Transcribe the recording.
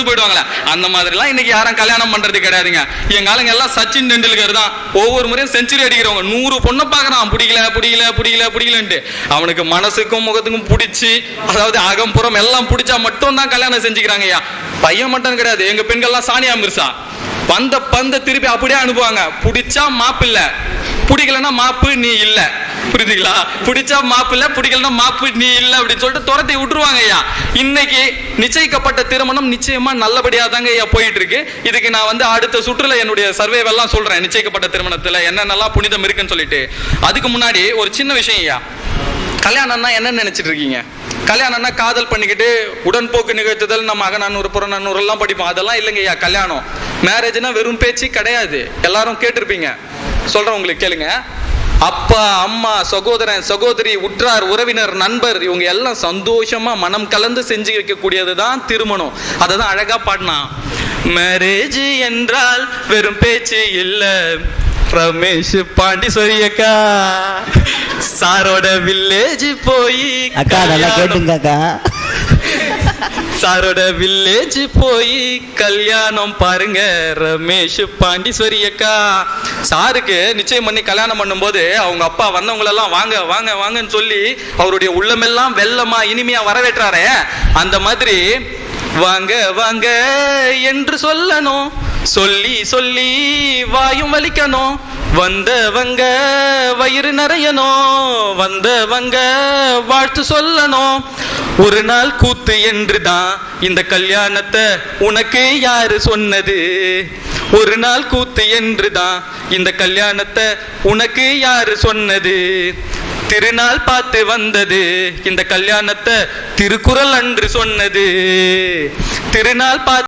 போயிடுவாங்களே, அந்த மாதிரிலாம் இன்னைக்கு யாரும் கல்யாணம் பண்றது கிடையாதுங்க. எங்க ஆளுங்க எல்லாம் சச்சின் டெண்டுல்கர் தான். ஒவ்வொரு முறையும் செஞ்சுரி அடிக்கிறவங்க 100 பொண்ணை பாக்குறான், பிடிக்கலன்ட்டு. அவனுக்கு மனசுக்கும் முகத்துக்கும் பிடிச்சி, அதாவது அகம்புறம் எல்லாம் பிடிச்சா மட்டும் தான் கல்யாணம் செஞ்சுக்கிறாங்க. ஐயா பையன் மட்டும் கிடையாது, எங்க பெண்கள்லாம் சானியா மிர்சா வந்த பந்த திருப்பி அப்படியே அனுப்புவாங்க. பிடிச்சா மாப்பிள்ள, பிடிக்கலன்னா மாப்பு நீ இல்ல. புரியுதுங்களா? பிடிச்சா மாப்பிள்ள, பிடிக்கலன்னா மாப்பு நீ இல்ல அப்படின்னு சொல்லிட்டு துரத்தி விட்டுருவாங்க. ஐயா இன்னைக்கு நிச்சயிக்கப்பட்ட திருமணம் நிச்சயமா நல்லபடியா தாங்க ஐயா போயிட்டு இருக்கு. இதுக்கு நான் அடுத்த சுற்றுல என்னுடைய சர்வேவெல்லாம் சொல்றேன், நிச்சயிக்கப்பட்ட திருமணத்துல என்னென்னலாம் புனிதம் இருக்குன்னு சொல்லிட்டு. அதுக்கு முன்னாடி ஒரு சின்ன விஷயம் ஐயா, கல்யாணம்னா என்ன நினைச்சிட்டு இருக்கீங்க? கல்யாணம்னா காதல் பண்ணிக்கிட்டு உடன்போக்கு நிகழ்த்துதல், நம்ம அகநானூறு புறநானூறு எல்லாம் படிப்போம், அதெல்லாம் இல்லைங்க ஐயா. கல்யாணம் மேரேஜ்னா வெறும் பேச்சு கிடையாது. எல்லாரும் கேட்டிருப்பீங்க, சொல்றேன் உங்களுக்கு கேளுங்க. அப்பா அம்மா சகோதரன் சகோதரி உற்றார் உறவினர் நண்பர் இவங்க எல்லாம் சந்தோஷமா மனம் கலந்து செஞ்சு வைக்கக்கூடியதுதான் திருமணம். அததான் அழகா பாடினா, மேரேஜ் என்றால் வெறும் பேச்சு இல்ல, ரமேஷ் பாண்டிஸ்வரி அக்கா சாரோட வில்லேஜ் போய் அக்கா நல்லா கேட்டுங்க அக்கா, சாரோட வில்லேஜ் போய் கல்யாணம் பாருங்க ரமேஷ் பாண்டிஸ்வரி அக்கா. சாருக்கு நிச்சயம் பண்ணி கல்யாணம் பண்ணும் போது அவங்க அப்பா வந்தவங்களெல்லாம் வாங்க வாங்க வாங்கன்னு சொல்லி அவருடைய உள்ளமெல்லாம் வெள்ளமா இனிமையா வரவேற்றாரே, அந்த மாதிரி வாங்க வாங்க என்று சொல்லணும், சொல்லி சொல்லி வாயும் வலிக்கணும், வந்தவங்க வயிறு நிறையணும், வந்தவங்க வாழ்த்து சொல்லணும். ஒரு நாள் கூத்து என்றுதான் இந்த கல்யாணத்தை உனக்கு யாரு சொன்னது? ஒரு நாள் கூத்து என்றுதான் இந்த கல்யாணத்தை உனக்கு யாரு சொன்னது? திருநாள் பார்த்து வந்தது இந்த கல்யாணத்தை திருக்குறள் அன்று சொன்னது. திருநாள் பார்த்து